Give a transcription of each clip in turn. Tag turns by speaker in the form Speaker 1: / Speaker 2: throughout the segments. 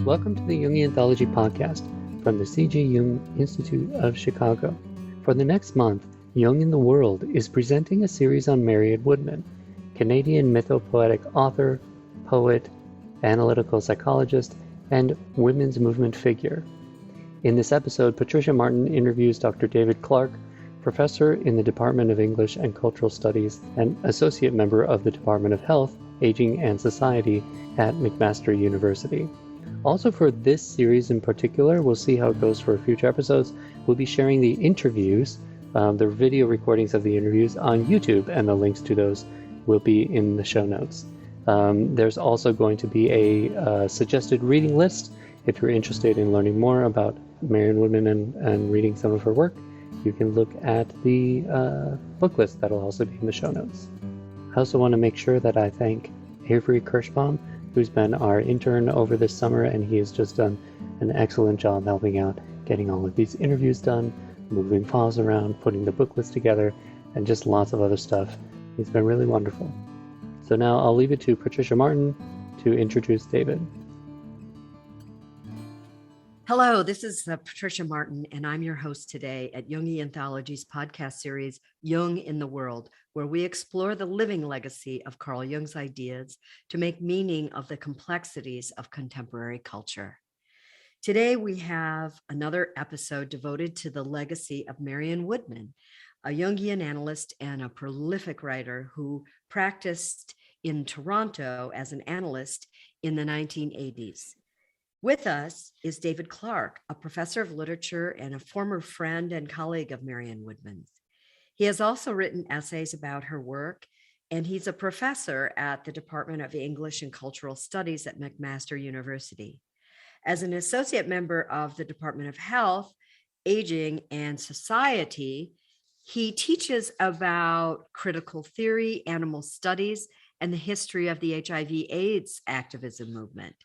Speaker 1: Welcome to the Jung Anthology podcast from the C.G. Jung Institute of Chicago. For the next month, Jung in the World is presenting a series on Marion Woodman, Canadian mythopoetic author, poet, analytical psychologist, and women's movement figure. In this episode, Patricia Martin interviews Dr. David Clark, professor in the Department of English and Cultural Studies and associate member of the Department of Health, Aging and Society at McMaster University. Also for this series in particular, we'll see how it goes for future episodes. We'll be sharing the interviews, the video recordings of the interviews on YouTube, and the links to those will be in the show notes. There's also going to be a suggested reading list. If you're interested in learning more about Marion Woodman and reading some of her work, you can look at the book list that'll also be in the show notes. I also want to make sure that I thank Avery Kirschbaum, who's been our intern over this summer, and he has just done an excellent job helping out, getting all of these interviews done, moving files around, putting the book list together, and just lots of other stuff. He's been really wonderful. So now I'll leave it to Patricia Martin to introduce David.
Speaker 2: Hello, this is Patricia Martin, and I'm your host today at Jung Anthology's podcast series, Jung in the World, where we explore the living legacy of Carl Jung's ideas to make meaning of the complexities of contemporary culture. Today, we have another episode devoted to the legacy of Marion Woodman, a Jungian analyst and a prolific writer who practiced in Toronto as an analyst in the 1980s. With us is David Clark, a professor of literature and a former friend and colleague of Marion Woodman's. He has also written essays about her work, and he's a professor at the Department of English and Cultural Studies at McMaster University. As an associate member of the Department of Health, Aging and Society, he teaches about critical theory, animal studies, and the history of the HIV/AIDS activism movement.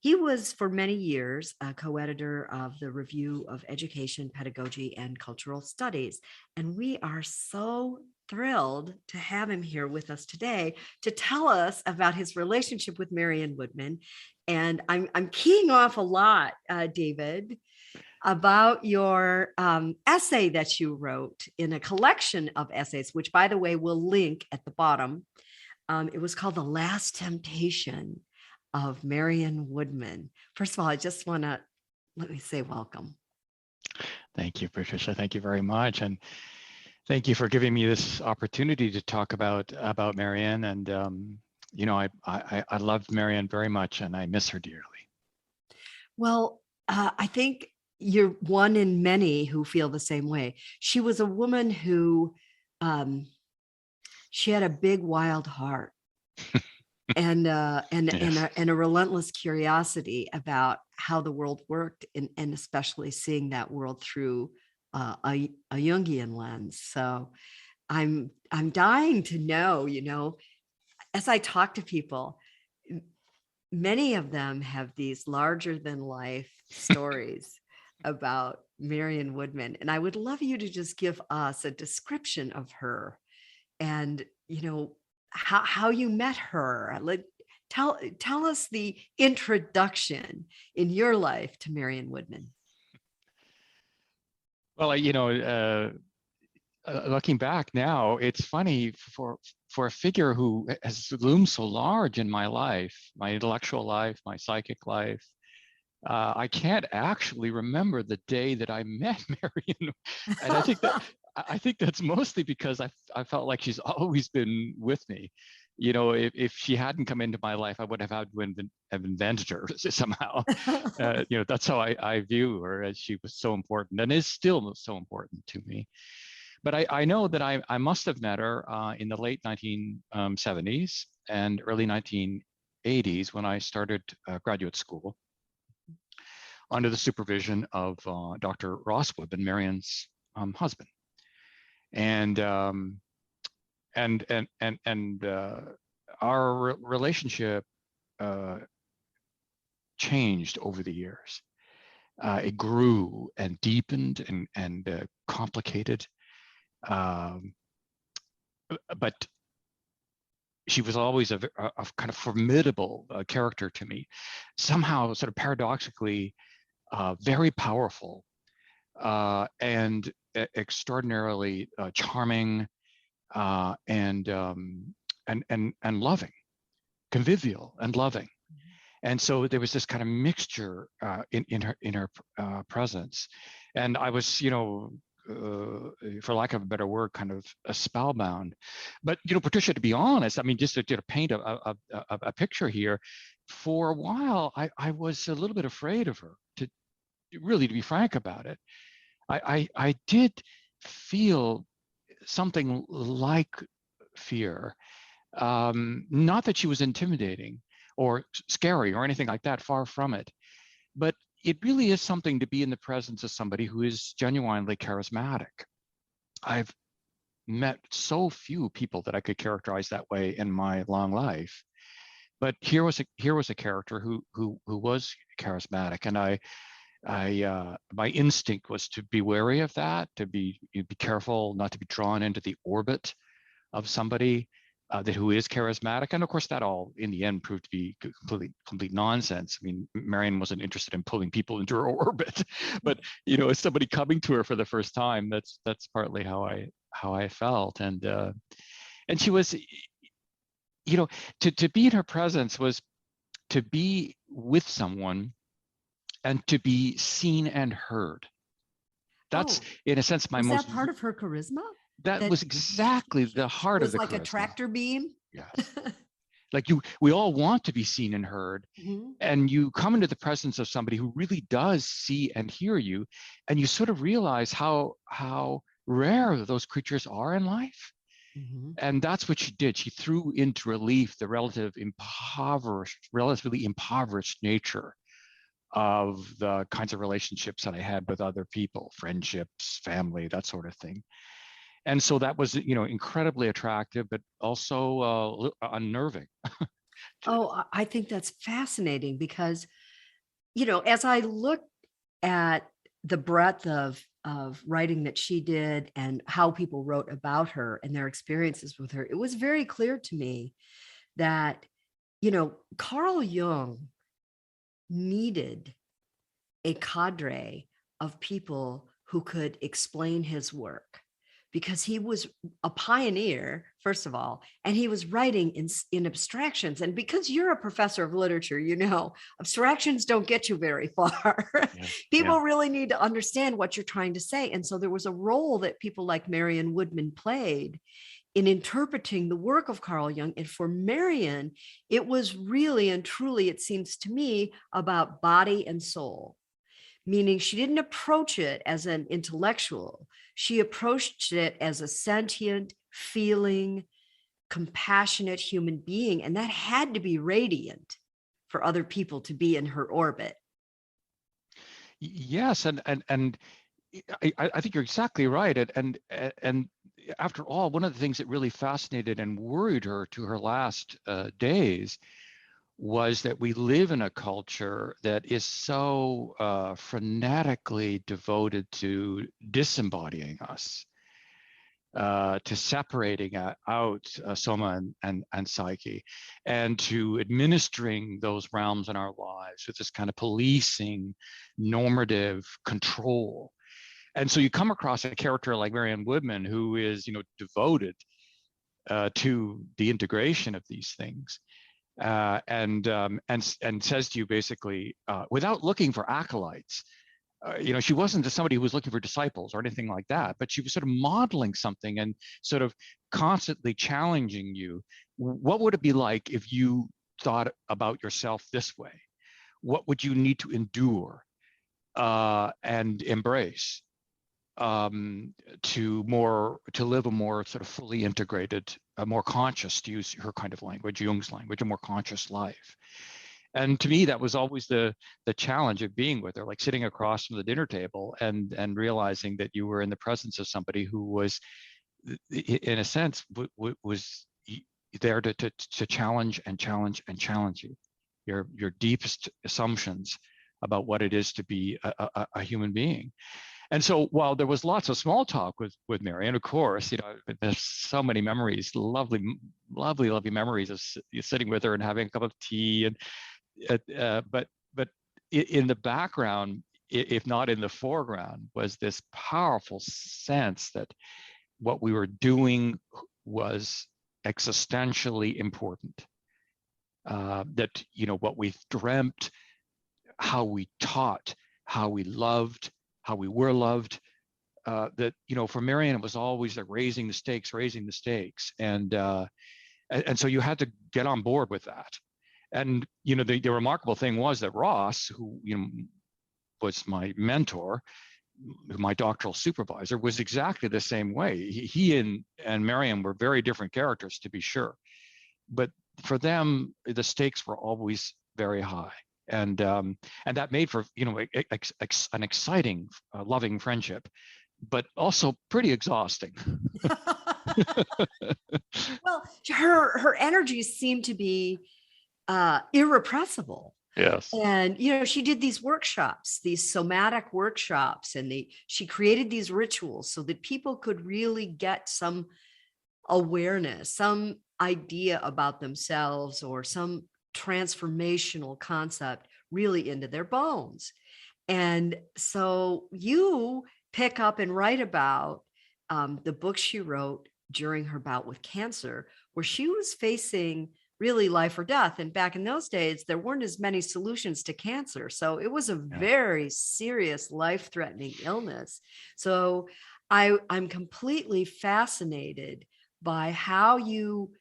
Speaker 2: He was for many years a co-editor of the Review of Education, Pedagogy and Cultural Studies. And we are so thrilled to have him here with us today to tell us about his relationship with Marion Woodman. And I'm keying off a lot, David, about your essay that you wrote in a collection of essays, which, by the way, we'll link at the bottom. It was called The Last Temptation of Marion Woodman. First of all, I just want to let me say welcome.
Speaker 3: Thank you, Patricia. Thank you very much, and thank you for giving me this opportunity to talk about Marion. And I loved Marion very much, and I miss her dearly.
Speaker 2: Well, I think you're one in many who feel the same way. She was a woman who she had a big, wild heart. And a relentless curiosity about how the world worked, and especially seeing that world through a Jungian lens. So I'm dying to know, as I talk to people, many of them have these larger than life stories about Marion Woodman. And I would love you to just give us a description of her and, how you met her. Like, tell us the introduction in your life to Marion Woodman.
Speaker 3: Well, looking back now, it's funny for a figure who has loomed so large in my life, my intellectual life, my psychic life. I can't actually remember the day that I met Marion, and I think that's mostly because I felt like she's always been with me. If she hadn't come into my life, I would have had to have invented her somehow. That's how I view her, as she was so important and is still so important to me. But I know that I must have met her in the late 1970s and early 1980s when I started graduate school under the supervision of Dr. Ross Woodman, Marion's husband. And our relationship changed over the years. It grew and deepened and complicated. But she was always a kind of formidable character to me, somehow sort of paradoxically very powerful and extraordinarily charming and loving, convivial and loving. And so there was this kind of mixture in her presence, and I was, for lack of a better word, kind of spellbound. But Patricia, to be honest, I mean, just to paint a picture here, for a while I was a little bit afraid of her. To be frank about it, I did feel something like fear. Not that she was intimidating or scary or anything like that, far from it. But it really is something to be in the presence of somebody who is genuinely charismatic. I've met so few people that I could characterize that way in my long life. But here was a character who was charismatic, and my instinct was to be wary of that, to be careful not to be drawn into the orbit of somebody who is charismatic. And of course, that all in the end proved to be complete nonsense. I mean, Marion wasn't interested in pulling people into her orbit, but as somebody coming to her for the first time, that's partly how I felt. And she was, to be in her presence was to be with someone and to be seen and heard. That's in a sense
Speaker 2: was that part of her charisma?
Speaker 3: That was exactly the heart of the charisma.
Speaker 2: It was like a tractor beam.
Speaker 3: Yes. Like we all want to be seen and heard, and you come into the presence of somebody who really does see and hear you, and you sort of realize how rare those creatures are in life. And that's what she did. She threw into relief the relatively impoverished nature of the kinds of relationships that I had with other people, friendships, family, that sort of thing. And so that was, incredibly attractive, but also unnerving.
Speaker 2: Oh, I think that's fascinating because, as I look at the breadth of writing that she did and how people wrote about her and their experiences with her, it was very clear to me that, Carl Jung needed a cadre of people who could explain his work, because he was a pioneer, first of all, and he was writing in abstractions. And because you're a professor of literature, abstractions don't get you very far. People really need to understand what you're trying to say. And so there was a role that people like Marion Woodman played in interpreting the work of Carl Jung. And for Marion, it was really and truly, it seems to me, about body and soul. Meaning she didn't approach it as an intellectual. She approached it as a sentient, feeling, compassionate human being. And that had to be radiant for other people to be in her orbit.
Speaker 3: Yes, and I think you're exactly right. And after all, one of the things that really fascinated and worried her to her last days was that we live in a culture that is so frenetically devoted to disembodying us, to separating out soma and psyche, and to administering those realms in our lives with this kind of policing, normative control. And so you come across a character like Marion Woodman, who is, devoted to the integration of these things. And says to you basically, without looking for acolytes, she wasn't somebody who was looking for disciples or anything like that, but she was sort of modeling something and sort of constantly challenging you. What would it be like if you thought about yourself this way? What would you need to endure and embrace to live a more sort of fully integrated, a more conscious, to use her kind of language, Jung's language, a more conscious life? And to me, that was always the challenge of being with her, like sitting across from the dinner table and realizing that you were in the presence of somebody who was, in a sense, was there to challenge you, your deepest assumptions about what it is to be a human being. And so while there was lots of small talk with Marion, of course, there's so many memories, lovely memories of sitting with her and having a cup of tea, but in the background, if not in the foreground, was this powerful sense that what we were doing was existentially important. That what we dreamt, how we taught, how we loved, how we were loved. That for Marion, it was always like raising the stakes, and so you had to get on board with that. And the remarkable thing was that Ross, who was my mentor, my doctoral supervisor, was exactly the same way. He and Marion were very different characters, to be sure, but for them the stakes were always very high, and that made for an exciting, loving friendship, but also pretty exhausting.
Speaker 2: Well, her energies seem to be irrepressible.
Speaker 3: Yes.
Speaker 2: And she did these workshops, these somatic workshops, and she created these rituals so that people could really get some awareness, some idea about themselves, or some transformational concept really into their bones. And so you pick up and write about the book she wrote during her bout with cancer, where she was facing really life or death. And back in those days, there weren't as many solutions to cancer. So it was a very serious, life-threatening illness. So I'm completely fascinated by how you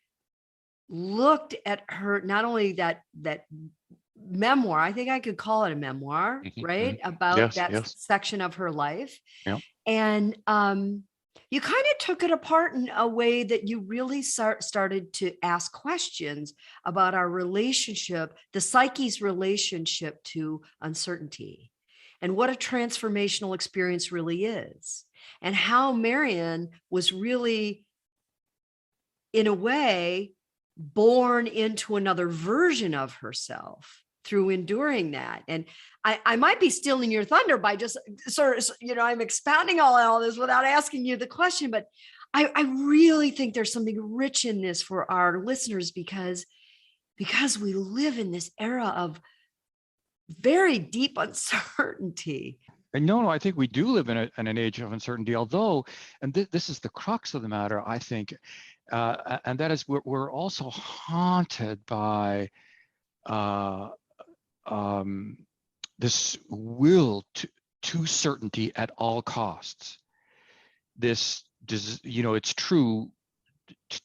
Speaker 2: looked at her, not only that memoir, I think I could call it a memoir, right? About that section of her life.
Speaker 3: Yeah.
Speaker 2: And you kind of took it apart in a way that you really started to ask questions about our relationship, the psyche's relationship to uncertainty, and what a transformational experience really is, and how Marion was really, in a way, born into another version of herself through enduring that. And I might be stealing your thunder by just sort of, I'm expounding all this without asking you the question, but I really think there's something rich in this for our listeners, because we live in this era of very deep uncertainty.
Speaker 3: And no, I think we do live in an age of uncertainty, although, and this is the crux of the matter, I think, and that is we're also haunted by this will to certainty at all costs. This, it's true,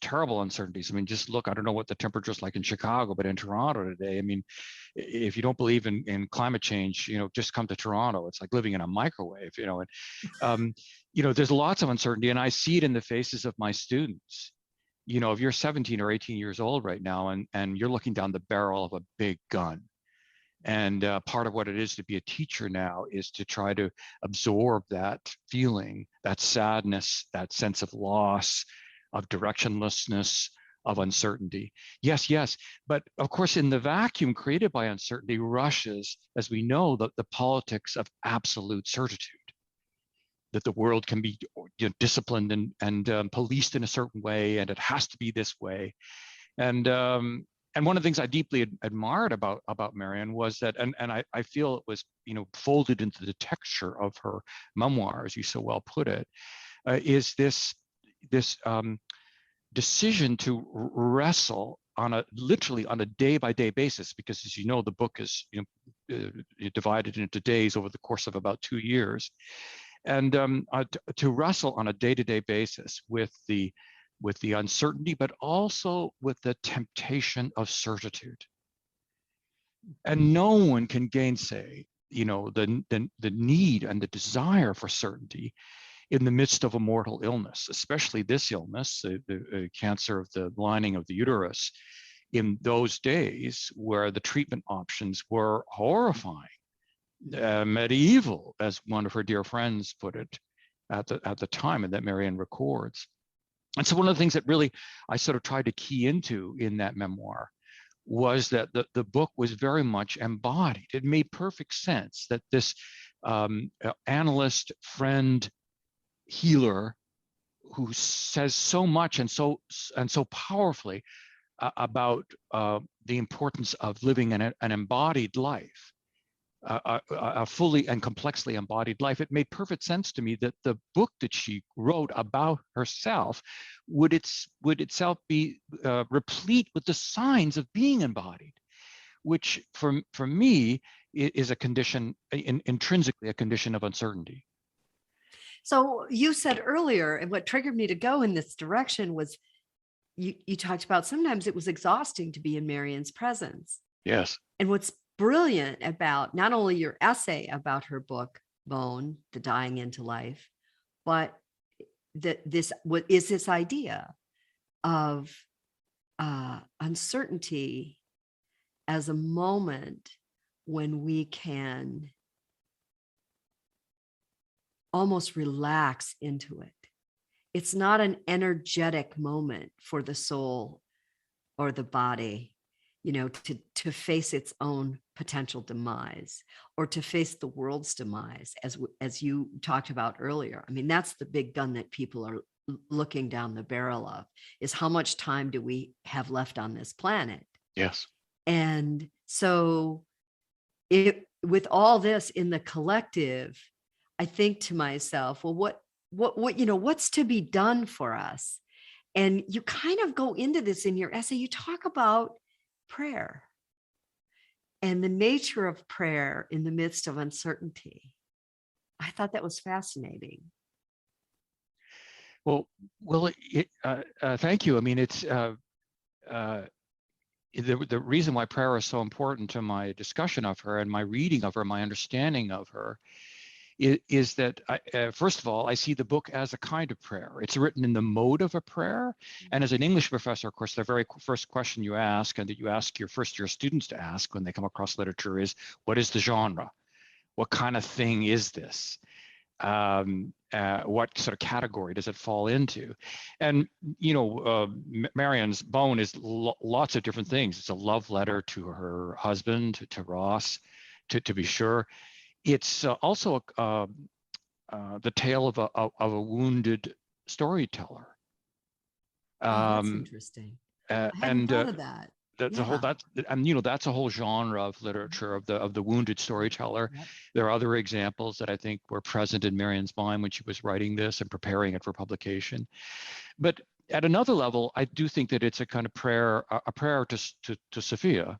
Speaker 3: terrible uncertainties. I mean, just look, I don't know what the temperature is like in Chicago, but in Toronto today, I mean, if you don't believe in climate change, just come to Toronto. It's like living in a microwave, and, there's lots of uncertainty, and I see it in the faces of my students. If you're 17 or 18 years old right now, and you're looking down the barrel of a big gun, and part of what it is to be a teacher now is to try to absorb that feeling, that sadness, that sense of loss, of directionlessness, of uncertainty. Yes. But of course, in the vacuum created by uncertainty rushes, as we know, the politics of absolute certitude, that the world can be disciplined and policed in a certain way, and it has to be this way. And one of the things I deeply admired about Marion was that, and I feel it was folded into the texture of her memoir, as you so well put it, is this decision to wrestle literally on a day-by-day basis, because, as you know, the book is divided into days over the course of about 2 years, and to wrestle on a day-to-day basis with the uncertainty, but also with the temptation of certitude. And no one can gainsay, the need and the desire for certainty in the midst of a mortal illness, especially this illness, the cancer of the lining of the uterus, in those days where the treatment options were horrifying, medieval, as one of her dear friends put it at the time, and that Marion records. And so one of the things that really I sort of tried to key into in that memoir was that the book was very much embodied. It made perfect sense that this analyst, friend, healer, who says so much and so powerfully about the importance of living an embodied life, a fully and complexly embodied life. It made perfect sense to me that the book that she wrote about herself would itself be replete with the signs of being embodied, which for me is a condition, intrinsically a condition of uncertainty.
Speaker 2: So you said earlier, and what triggered me to go in this direction was you talked about sometimes it was exhausting to be in Marion's presence.
Speaker 3: Yes.
Speaker 2: And what's brilliant about not only your essay about her book, Bone, The Dying into Life, but what is this idea of uncertainty as a moment when we can almost relax into it. It's not an energetic moment for the soul or the body, to face its own potential demise or to face the world's demise, as you talked about earlier. I mean, that's the big gun that people are looking down the barrel of, is how much time do we have left on this planet?
Speaker 3: Yes.
Speaker 2: And so with all this in the collective, I think to myself, well, what's to be done for us? And you kind of go into this in your essay. You talk about prayer and the nature of prayer in the midst of uncertainty. I thought that was fascinating.
Speaker 3: Well, thank you. I mean, it's the reason why prayer is so important to my discussion of her and my reading of her, my understanding of her, is that, first of all, I see the book as a kind of prayer. It's written in the mode of a prayer. And as an English professor, of course, the very first question you ask, and that you ask your first-year students to ask when they come across literature, is, what is the genre? What kind of thing is this? What sort of category does it fall into? And, Marion's Bone is lots of different things. It's a love letter to her husband, to Ross, to be sure. It's also the tale of a wounded storyteller.
Speaker 2: That's interesting. I hadn't thought of that.
Speaker 3: That's a whole genre of literature of the wounded storyteller.
Speaker 2: Yep.
Speaker 3: There are other examples that I think were present in Marion's mind when she was writing this and preparing it for publication. But at another level, I do think that it's a kind of prayer, a prayer to Sophia.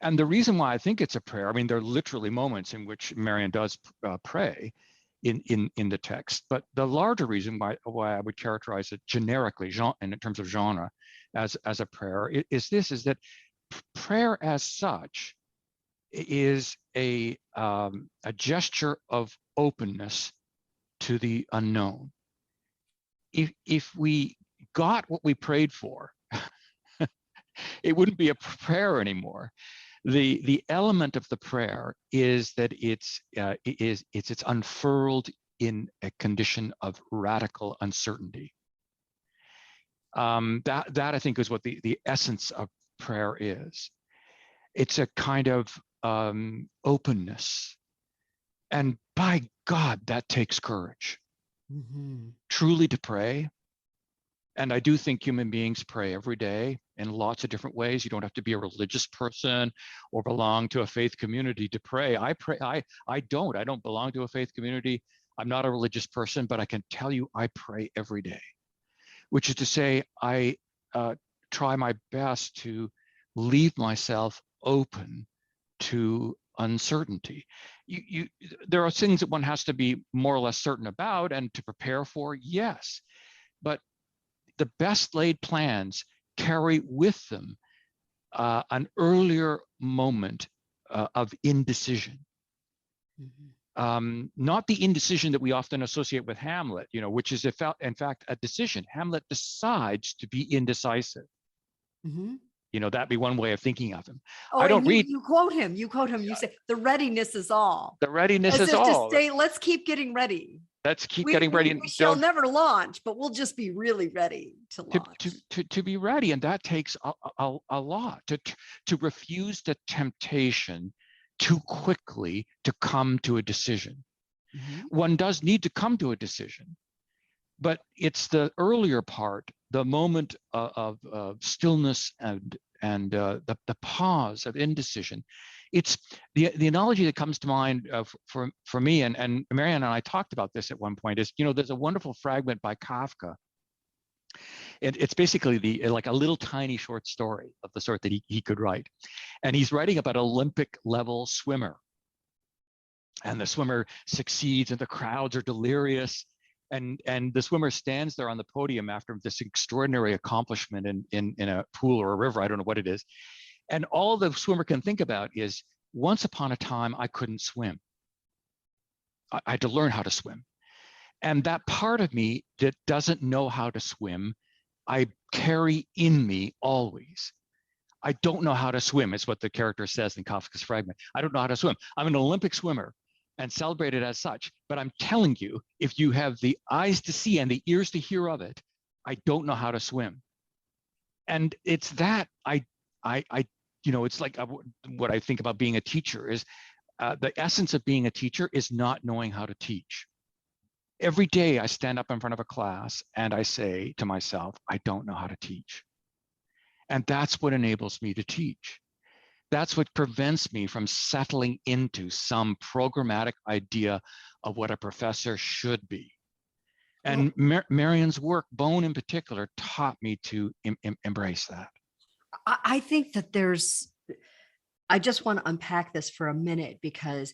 Speaker 3: And the reason why I think it's a prayer, I mean, there are literally moments in which Marion does pray in the text, but the larger reason why I would characterize it generically, in terms of genre, as a prayer, is that prayer as such is a gesture of openness to the unknown. If we got what we prayed for, it wouldn't be a prayer anymore. The element of the prayer is that it's unfurled in a condition of radical uncertainty. That I think is what the essence of prayer is. It's a kind of openness, and by God, that takes courage.
Speaker 2: Mm-hmm.
Speaker 3: Truly to pray. And I do think human beings pray every day in lots of different ways. You don't have to be a religious person or belong to a faith community to pray. I pray. I don't belong to a faith community. I'm not a religious person, but I can tell you I pray every day, which is to say I try my best to leave myself open to uncertainty. There are things that one has to be more or less certain about and to prepare for, yes, but the best laid plans carry with them an earlier moment of indecision. Mm-hmm. Not the indecision that we often associate with Hamlet, which is in fact a decision. Hamlet decides to be indecisive. Mm-hmm. That'd be one way of thinking of him.
Speaker 2: Oh, I don't read. You quote him. You say the readiness is all.
Speaker 3: The readiness is all.
Speaker 2: To say, let's keep getting ready.
Speaker 3: Let's keep getting ready.
Speaker 2: We shall never launch, but we'll just be really ready to launch.
Speaker 3: To be ready, and that takes a lot. To refuse the temptation too quickly to come to a decision.
Speaker 2: Mm-hmm.
Speaker 3: One does need to come to a decision, but it's the earlier part, the moment of stillness and the pause of indecision. It's the analogy that comes to mind for me, and Marion and I talked about this at one point, is, there's a wonderful fragment by Kafka. It's basically like a little tiny short story of the sort that he could write. And he's writing about an Olympic level swimmer. And the swimmer succeeds and the crowds are delirious. And the swimmer stands there on the podium after this extraordinary accomplishment in a pool or a river, I don't know what it is. And all the swimmer can think about is, once upon a time, I couldn't swim. I had to learn how to swim. And that part of me that doesn't know how to swim, I carry in me always. I don't know how to swim, is what the character says in Kafka's fragment. I don't know how to swim. I'm an Olympic swimmer and celebrated as such, but I'm telling you, if you have the eyes to see and the ears to hear of it, I don't know how to swim. And it's that it's like what I think about being a teacher is the essence of being a teacher is not knowing how to teach. Every day I stand up in front of a class and I say to myself, I don't know how to teach. And that's what enables me to teach. That's what prevents me from settling into some programmatic idea of what a professor should be. And Marion's work, Bone in particular, taught me to embrace that.
Speaker 2: I think that I just want to unpack this for a minute, because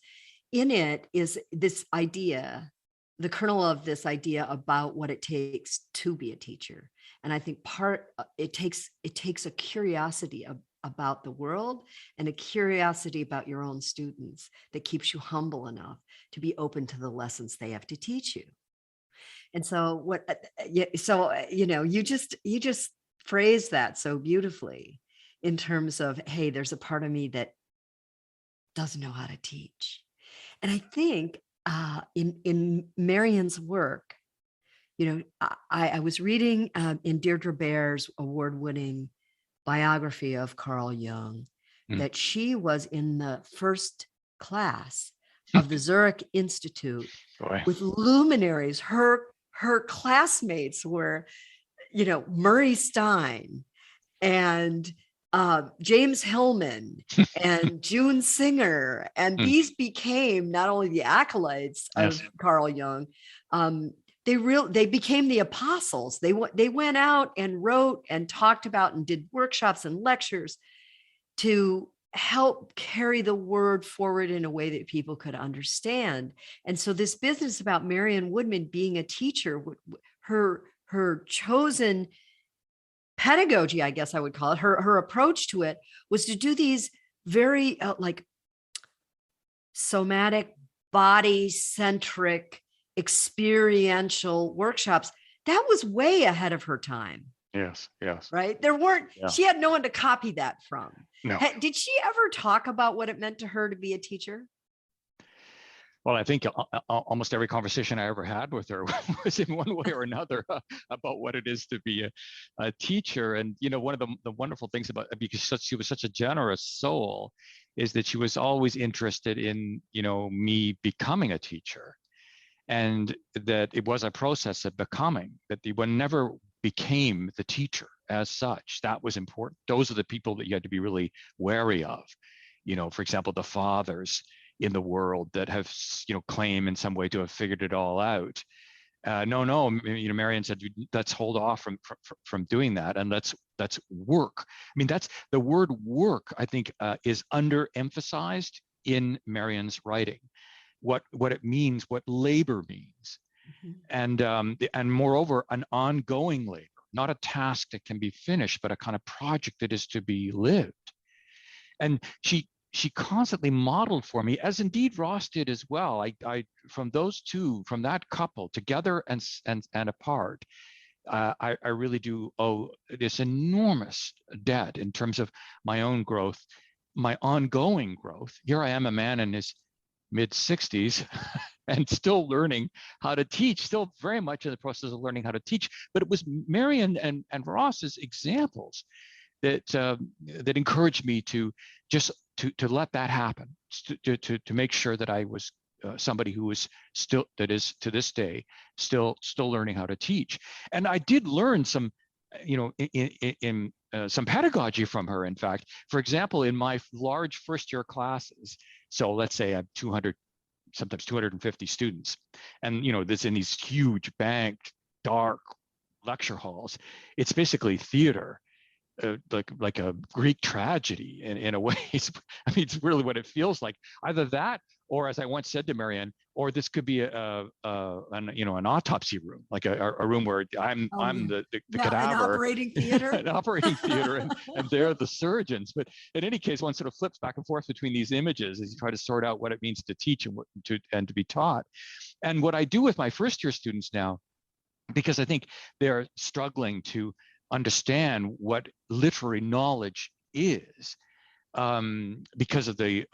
Speaker 2: in it is this idea, the kernel of this idea about what it takes to be a teacher. And I think it takes a curiosity about the world and a curiosity about your own students that keeps you humble enough to be open to the lessons they have to teach you. And so you just phrased that so beautifully in terms of, hey, there's a part of me that doesn't know how to teach. And I think in Marion's work, I was reading in Deirdre Baer's award-winning biography of Carl Jung that she was in the first class of the Zurich Institute with luminaries. Her classmates were, Murray Stein and James Hillman and June Singer, and these became not only the acolytes of Carl Jung, they became the apostles. They went out and wrote and talked about and did workshops and lectures to help carry the word forward in a way that people could understand. And so this business about Marion Woodman being a teacher, her chosen pedagogy, I guess I would call it, her approach to it was to do these very like somatic, body-centric, experiential workshops. That was way ahead of her time.
Speaker 3: Yes.
Speaker 2: Right? She had no one to copy that from.
Speaker 3: No.
Speaker 2: Did she ever talk about what it meant to her to be a teacher?
Speaker 3: Well, I think almost every conversation I ever had with her was in one way or another about what it is to be a teacher. And, one of the wonderful things about, because she was such a generous soul, is that she was always interested in, me becoming a teacher. And that it was a process of becoming, that one never became the teacher as such. That was important. Those are the people that you had to be really wary of. For example, the fathers in the world that have, claim in some way to have figured it all out. No, Marion said, let's hold off from doing that, and let's work. I mean, that's the word work, I think, is underemphasized in Marion's writing. What it means, what labor means, and moreover, an ongoing labor, not a task that can be finished, but a kind of project that is to be lived. And she constantly modeled for me, as indeed Ross did as well. I from those two, from that couple, together and apart, I really do owe this enormous debt in terms of my own growth, my ongoing growth. Here I am, a man in his mid-60s and still learning how to teach, still very much in the process of learning how to teach. But it was Marion and Ross's examples that encouraged me to just to let that happen, to make sure that I was somebody who was still, that is to this day, still learning how to teach. And I did learn some, in some pedagogy from her. In fact, for example, in my large first-year classes, so let's say I have 200, sometimes 250 students, and this in these huge banked, dark lecture halls. It's basically theater. Like a Greek tragedy in a way. I mean, it's really what it feels like. Either that, or as I once said to Marion, or this could be an autopsy room, like a room where I'm the cadaver,
Speaker 2: an operating theater,
Speaker 3: an operating theater, and they're the surgeons. But in any case, one sort of flips back and forth between these images as you try to sort out what it means to teach and to be taught. And what I do with my first year students now, because I think they're struggling to understand what literary knowledge is, because of the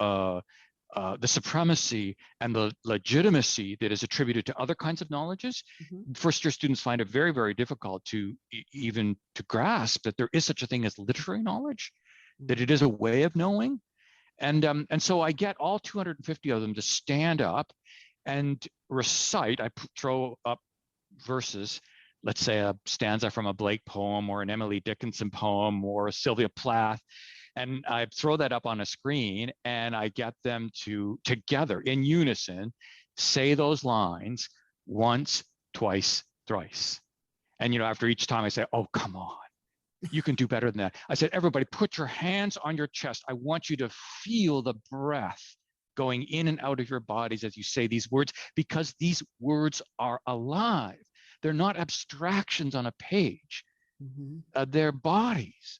Speaker 3: supremacy and the legitimacy that is attributed to other kinds of knowledges. Mm-hmm. First-year students find it very, very difficult to even to grasp that there is such a thing as literary knowledge, mm-hmm. that it is a way of knowing. And so I get all 250 of them to stand up and recite. I throw up verses. Let's say a stanza from a Blake poem or an Emily Dickinson poem or a Sylvia Plath. And I throw that up on a screen and I get them to together in unison say those lines once, twice, thrice. And after each time I say, oh, come on, you can do better than that. I said, everybody put your hands on your chest. I want you to feel the breath going in and out of your bodies as you say these words, because these words are alive. They're not abstractions on a page. Mm-hmm. They're bodies.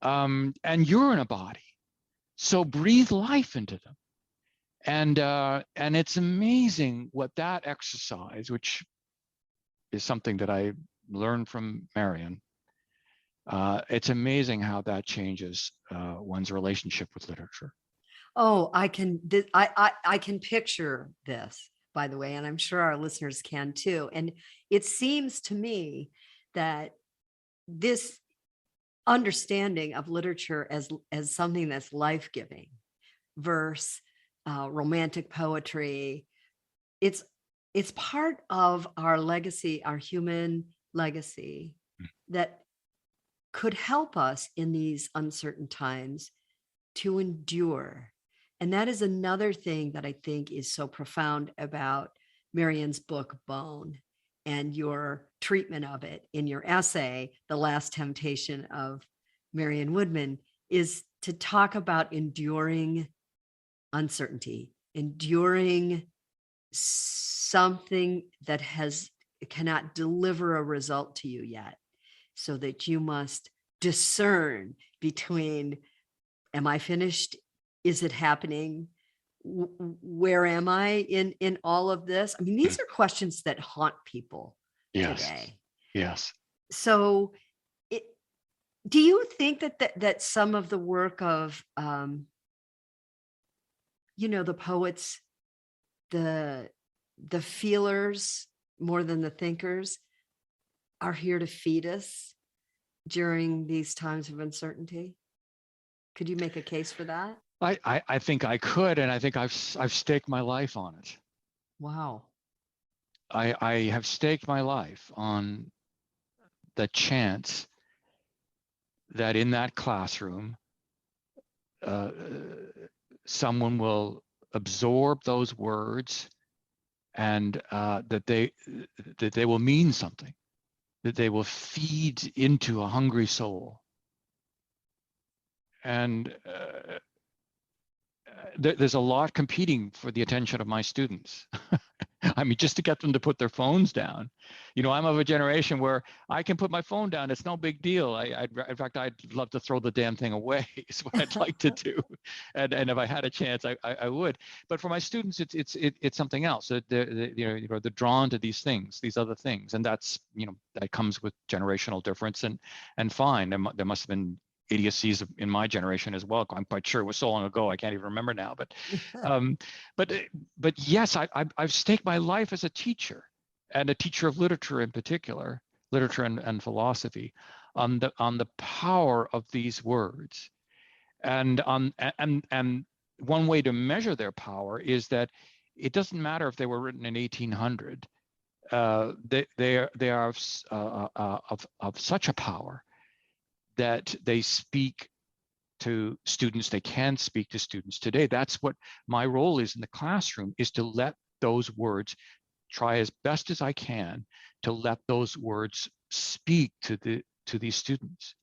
Speaker 3: And you're in a body. So breathe life into them. And it's amazing what that exercise, which is something that I learned from Marion, it's amazing how that changes one's relationship with literature.
Speaker 2: Oh, I can picture this, by the way, and I'm sure our listeners can too. And it seems to me that this understanding of literature as something that's life-giving versus romantic poetry, it's part of our legacy, our human legacy, that could help us in these uncertain times to endure. And that is another thing that I think is so profound about Marion's book, Bone, and your treatment of it in your essay, The Last Temptation of Marion Woodman, is to talk about enduring uncertainty, enduring something that cannot deliver a result to you yet, so that you must discern between, am I finished? Is it happening? Where am I in all of this? I mean, these are questions that haunt people today.
Speaker 3: Yes.
Speaker 2: So do you think that some of the work of, the poets, the feelers more than the thinkers, are here to feed us during these times of uncertainty? Could you make a case for that?
Speaker 3: I think I could, and I think I've staked my life on it.
Speaker 2: Wow.
Speaker 3: I have staked my life on the chance that in that classroom, someone will absorb those words, and that they will mean something, that they will feed into a hungry soul. And there's a lot competing for the attention of my students. I mean, just to get them to put their phones down. I'm of a generation where I can put my phone down. It's no big deal. In fact, I'd love to throw the damn thing away. Is what I'd like to do. And if I had a chance, I would. But for my students, it's something else. They're drawn to these things, these other things, and that's that comes with generational difference. And fine, there must have been idiocies in my generation as well. I'm quite sure it was so long ago I can't even remember now. But yes, I've staked my life as a teacher, and a teacher of literature in particular, literature and philosophy, on the power of these words, and one way to measure their power is that it doesn't matter if they were written in 1800. They are of such a power that they speak to students. They can speak to students today. That's what my role is in the classroom, is to let those words, try as best as I can to let those words speak to these students.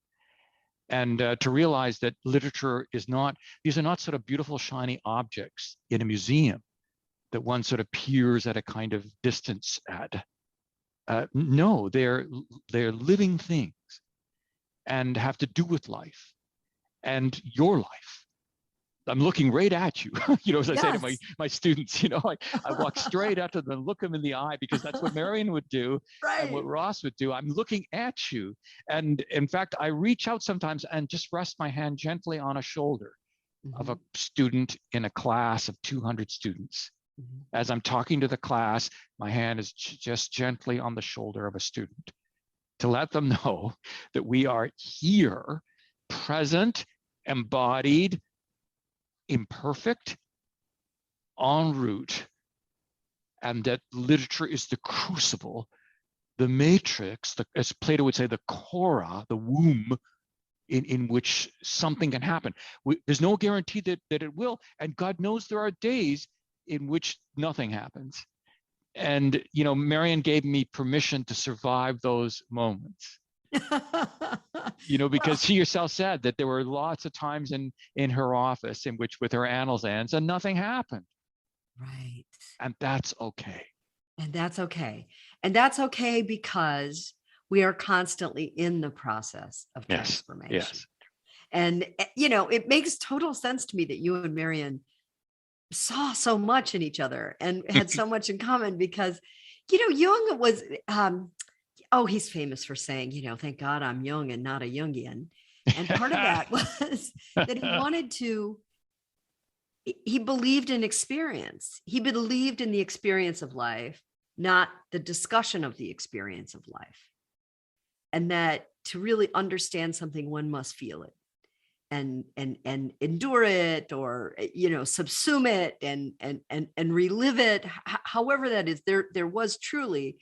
Speaker 3: And to realize that literature is not, these are not sort of beautiful, shiny objects in a museum that one sort of peers at a kind of distance at. No, they're living things and have to do with life and your life. I'm looking right at you, as I say to my students, I walk straight up to them, look them in the eye, because that's what Marion would do,
Speaker 2: Right.
Speaker 3: And what Ross would do. I'm looking at you. And in fact, I reach out sometimes and just rest my hand gently on a shoulder of a student in a class of 200 students. As I'm talking to the class, my hand is just gently on the shoulder of a student to let them know that we are here, present, embodied, imperfect, en route, and that literature is the crucible, the matrix, as Plato would say, the chora, the womb in which something can happen. There's no guarantee that it will, and God knows there are days in which nothing happens. And Marion gave me permission to survive those moments. Because she herself said that there were lots of times in her office in which with her annals ends and nothing happened.
Speaker 2: Right.
Speaker 3: And that's okay.
Speaker 2: And that's okay. And that's okay because we are constantly in the process of transformation.
Speaker 3: Yes.
Speaker 2: And, it makes total sense to me that you and Marion saw so much in each other and had so much in common because, Jung was, he's famous for saying, thank God I'm young and not a Jungian. And part of that was that he believed in experience. He believed in the experience of life, not the discussion of the experience of life. And that to really understand something, one must feel it and endure it, or, subsume it and relive it. However that is, there was truly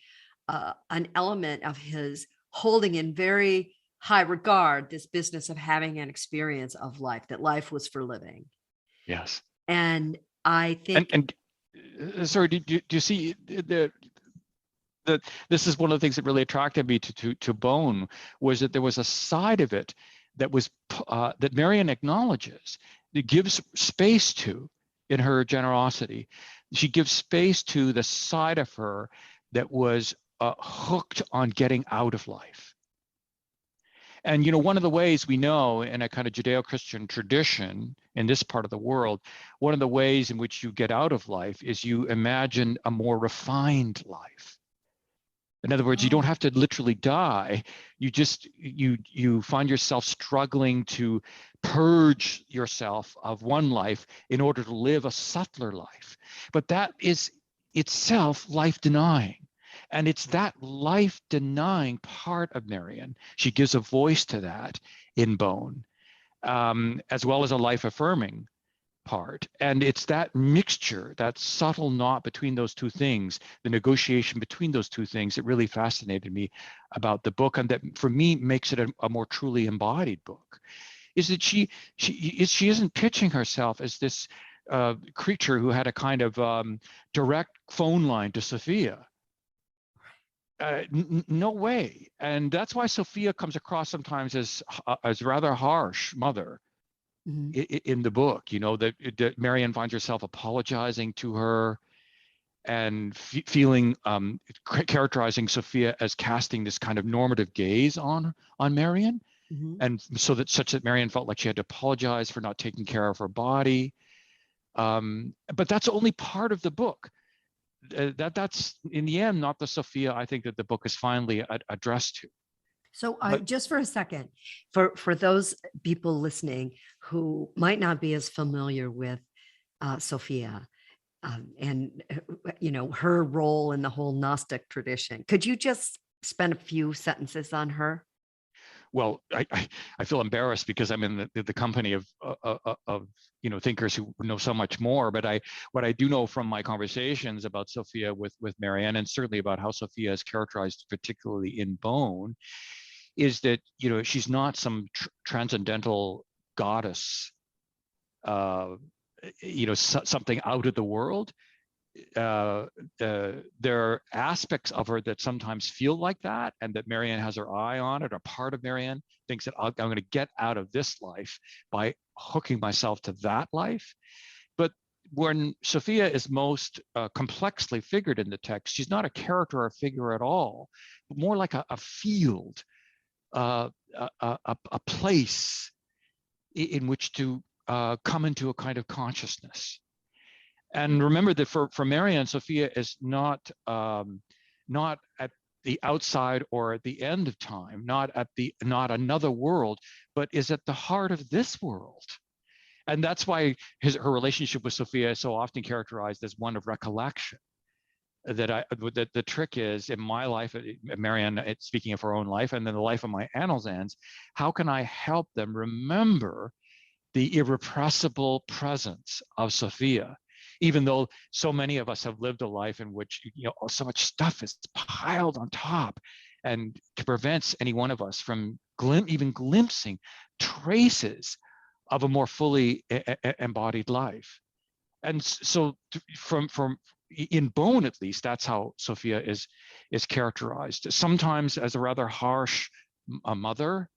Speaker 2: an element of his holding in very high regard this business of having an experience of life, that life was for living.
Speaker 3: Yes.
Speaker 2: And I think,
Speaker 3: and sorry, do you see that this is one of the things that really attracted me to Bone, was that there was a side of it that was that Marion acknowledges, that gives space to in her generosity. She gives space to the side of her that was hooked on getting out of life. And one of the ways we know in a kind of Judeo-Christian tradition in this part of the world, one of the ways in which you get out of life is you imagine a more refined life. In other words, you don't have to literally die. You just, you find yourself struggling to purge yourself of one life in order to live a subtler life. But that is itself life-denying. And it's that life-denying part of Marion. She gives a voice to that in Bone, as well as a life-affirming part. And it's that mixture, that subtle knot between those two things, the negotiation between those two things, that really fascinated me about the book, and that for me makes it a more truly embodied book, is that she isn't pitching herself as this creature who had a kind of direct phone line to Sophia. No way. And that's why Sophia comes across sometimes as rather harsh mother. In the book, that Marion finds herself apologizing to her and feeling, characterizing Sophia as casting this kind of normative gaze on Marion. And such that Marion felt like she had to apologize for not taking care of her body. But that's only part of the book. That's in the end not the Sophia I think that the book is finally addressed to.
Speaker 2: So just for a second, for those people listening who might not be as familiar with Sophia and her role in the whole Gnostic tradition, could you just spend a few sentences on her?
Speaker 3: well, I feel embarrassed because I'm in the company of thinkers who know so much more. But what I do know from my conversations about Sophia with Marianne, and certainly about how Sophia is characterized, particularly in Bone, is that she's not some transcendental goddess, something out of the world. There are aspects of her that sometimes feel like that, and that Marianne has her eye on it, or part of Marianne thinks that I'm going to get out of this life by hooking myself to that life. But when Sophia is most complexly figured in the text, she's not a character or a figure at all, but more like a field, a place in which to come into a kind of consciousness. And remember that for Marianne, Sophia is not at the outside or at the end of time, not another world, but is at the heart of this world. And that's why her relationship with Sophia is so often characterized as one of recollection. That the trick is, in my life, Marianne, speaking of her own life, and then the life of my Annals, how can I help them remember the irrepressible presence of Sophia? Even though so many of us have lived a life in which so much stuff is piled on top, and prevents any one of us from even glimpsing traces of a more fully embodied life. And so, from in Bone, at least, that's how Sophia is characterized. Sometimes as a rather harsh mother,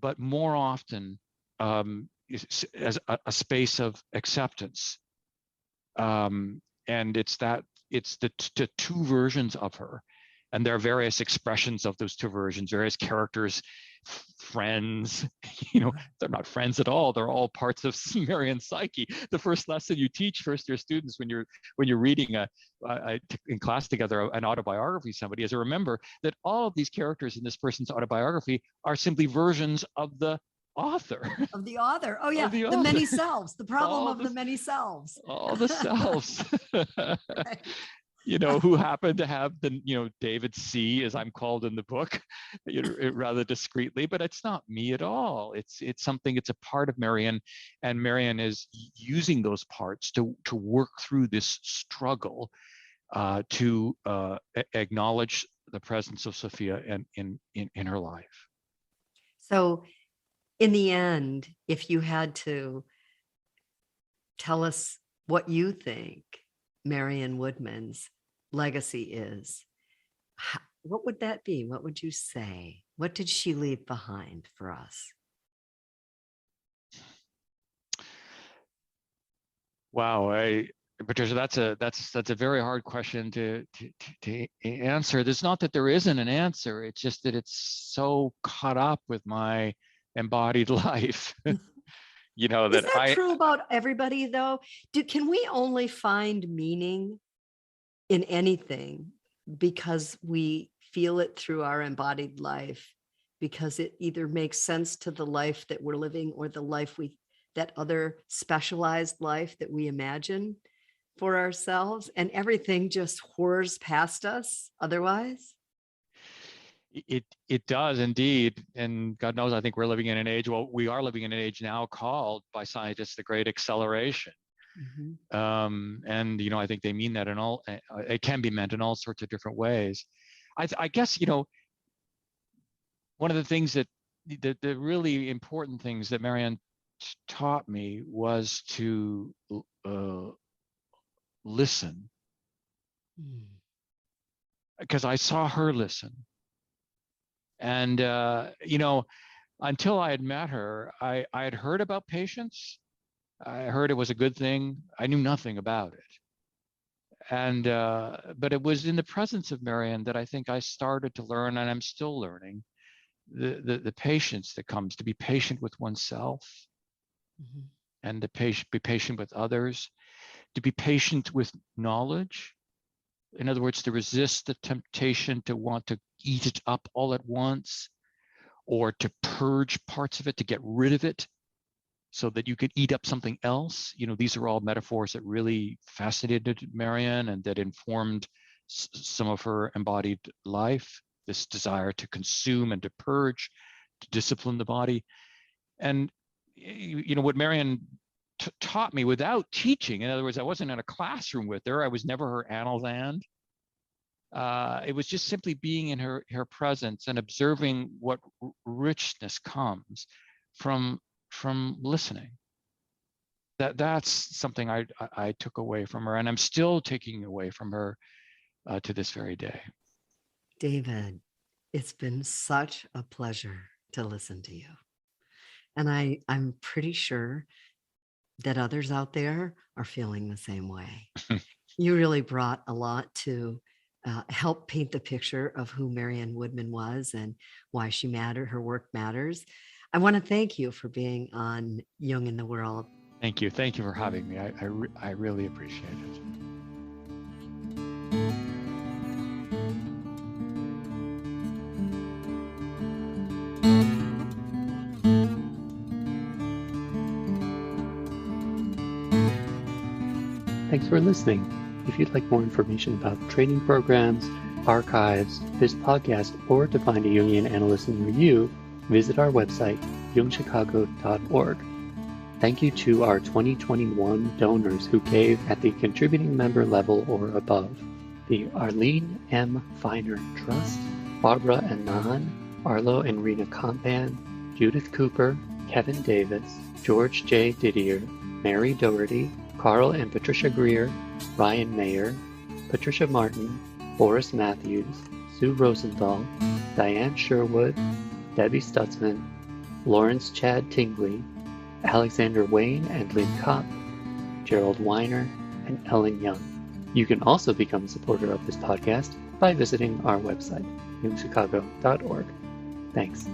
Speaker 3: but more often as a space of acceptance. And it's the two versions of her, and there are various expressions of those two versions, various characters, friends. They're not friends at all. They're all parts of Marianne's psyche. The first lesson you teach first-year students when you're reading in class together an autobiography of somebody is to remember that all of these characters in this person's autobiography are simply versions of the author.
Speaker 2: Of the author. Oh, yeah.
Speaker 3: The
Speaker 2: many selves, the problem of the many selves.
Speaker 3: All the selves.
Speaker 2: Right.
Speaker 3: Who happen to have the, David C, as I'm called in the book, rather discreetly, but it's not me at all. It's a part of Marianne, and Marianne is using those parts to work through this struggle to acknowledge the presence of Sophia in her life.
Speaker 2: So in the end, if you had to tell us what you think Marion Woodman's legacy is, what would that be? What would you say? What did she leave behind for us?
Speaker 3: Wow, Patricia, that's a very hard question to answer. It's not that there isn't an answer. It's just that it's so caught up with my embodied life. Is
Speaker 2: that true about everybody, though? Can we only find meaning in anything because we feel it through our embodied life, because it either makes sense to the life that we're living or the life that other specialized life that we imagine for ourselves, and everything just whirs past us otherwise?
Speaker 3: It does indeed, and God knows, I think we are living in an age now called by scientists the Great Acceleration. Mm-hmm. And I think they mean that in all. It can be meant in all sorts of different ways. I guess one of the things that the really important things that Marianne taught me was to listen, because I saw her listen. And, until I had met her, I had heard about patience. I heard it was a good thing. I knew nothing about it. And, but it was in the presence of Marianne that I think I started to learn, and I'm still learning, the patience that comes to be patient with oneself, and to be patient with others, to be patient with knowledge. In other words, to resist the temptation to want to eat it up all at once, or to purge parts of it, to get rid of it so that you could eat up something else. These are all metaphors that really fascinated Marianne and that informed some of her embodied life, this desire to consume and to purge, discipline the body. And what Marion taught me without teaching, in other words, I wasn't in a classroom with her, I was never her analyst. It was just simply being in her presence and observing what richness comes from listening. That's something I took away from her, and I'm still taking away from her to this very day.
Speaker 2: David, it's been such a pleasure to listen to you. And I'm pretty sure that others out there are feeling the same way. You really brought a lot to help paint the picture of who Marion Woodman was and why she mattered, her work matters. I want to thank you for being on Jung in the World.
Speaker 3: Thank you. Thank you for having me. I really appreciate it.
Speaker 1: Thanks for listening. If you'd like more information about training programs, archives, this podcast, or to find a Jungian analyst near you, visit our website, jungchicago.org. Thank you to our 2021 donors who gave at the contributing member level or above: the Arlene M. Feiner Trust, Barbara Anand, Arlo and Rena Compan, Judith Cooper, Kevin Davis, George J. Didier, Mary Doherty, Carl and Patricia Greer, Ryan Mayer, Patricia Martin, Boris Matthews, Sue Rosenthal, Diane Sherwood, Debbie Stutzman, Lawrence Chad Tingley, Alexander Wayne and Lynn Kopp, Gerald Weiner, and Ellen Young. You can also become a supporter of this podcast by visiting our website, jungchicago.org. Thanks.